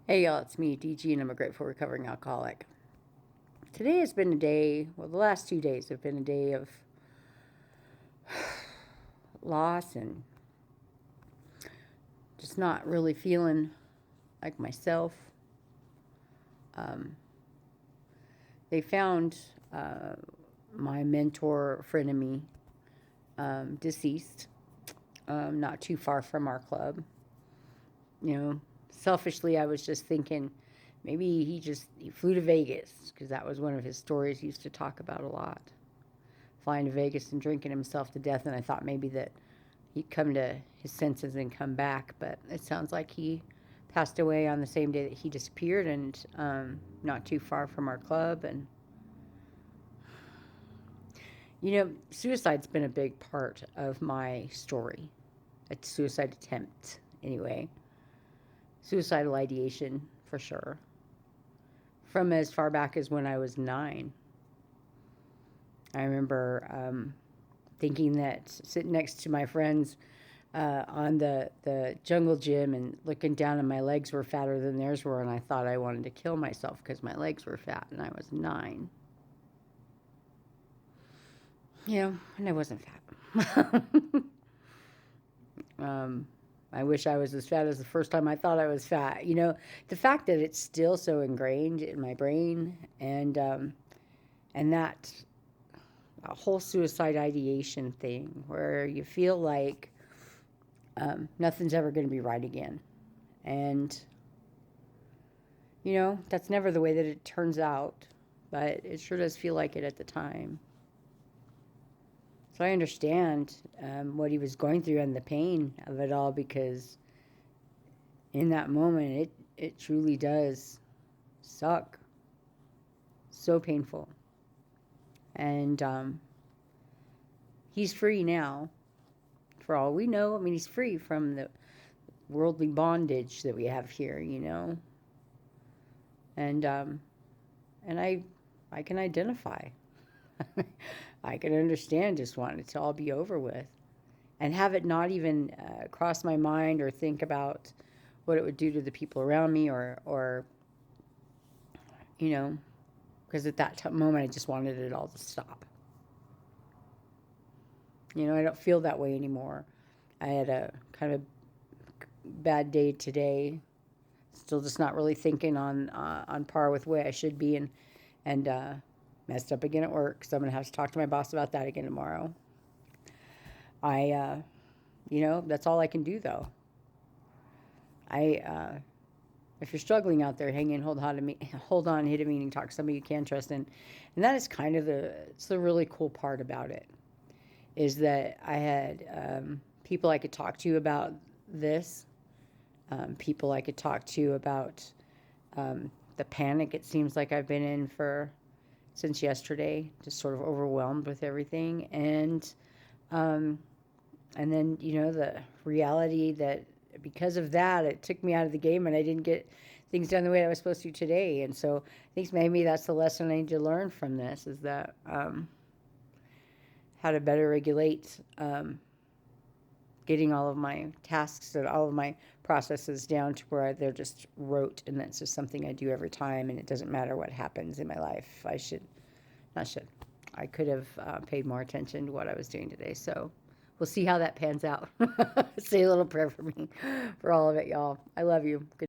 Hey y'all, it's me, DG, and I'm a grateful recovering alcoholic. Today has been a day, well, the last 2 days have been a day of loss and just not really feeling like myself. Um, they found my mentor, friend of me, deceased, not too far from our club. You know, selfishly, I was just thinking maybe he flew to Vegas because that was one of his stories he used to talk about a lot. Flying to Vegas and drinking himself to death, and I thought maybe that he'd come to his senses and come back, but it sounds like he passed away on the same day that he disappeared, and not too far from our club. And suicide's been a big part of my story. A suicide attempt, anyway. Suicidal ideation, for sure. From as far back as when I was 9. I remember thinking that sitting next to my friends on the jungle gym and looking down, and my legs were fatter than theirs were, and I thought I wanted to kill myself because my legs were fat, and I was 9. And I wasn't fat. I wish I was as fat as the first time I thought I was fat. The fact that it's still so ingrained in my brain, and that a whole suicide ideation thing where you feel like nothing's ever going to be right again. And, that's never the way that it turns out, but it sure does feel like it at the time. So I understand what he was going through and the pain of it all, because in that moment, it truly does suck. So painful. And he's free now, for all we know. I mean, he's free from the worldly bondage that we have here, And I can identify. I can understand just wanting it to all be over with, and have it not even cross my mind or think about what it would do to the people around me, or because at that moment I just wanted it all to stop. I don't feel that way anymore. I had a kind of bad day today. Still just not really thinking on par with the way I should be, and messed up again at work. So I'm gonna have to talk to my boss about that again tomorrow. That's all I can do though. If you're struggling out there, hang in, hold on, hit a meeting, talk to somebody you can trust, and that is kind of it's the really cool part about it, is that I had people I could talk to about this, people I could talk to about the panic it seems like I've been in since yesterday, just sort of overwhelmed with everything, and then the reality that because of that, it took me out of the game, and I didn't get things done the way I was supposed to today. And so I think maybe that's the lesson I need to learn from this, is that how to better regulate getting all of my tasks and all of my processes down to where they're just rote, and that's just something I do every time, and it doesn't matter what happens in my life. I could have paid more attention to what I was doing today. So we'll see how that pans out. Say a little prayer for me, for all of it, y'all. I love you. Good